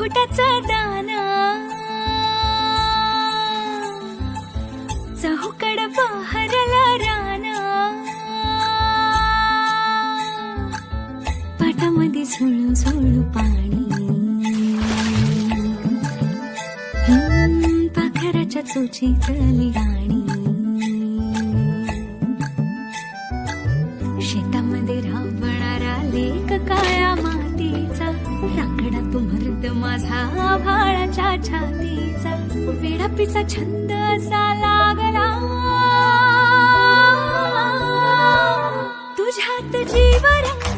पोटाचं दाना चहूकड बहरला राना पाटामध्ये झुळू झुळू पाणी पाखराच्या चोचीतली गाणी शेतामध्ये राबणारा लेक काळ्या मातीचा राखडा तू मर्द माझा आभाळाच्या छातीचा वेडापीचा छंद असा लागला तुझ्यात जीव रंग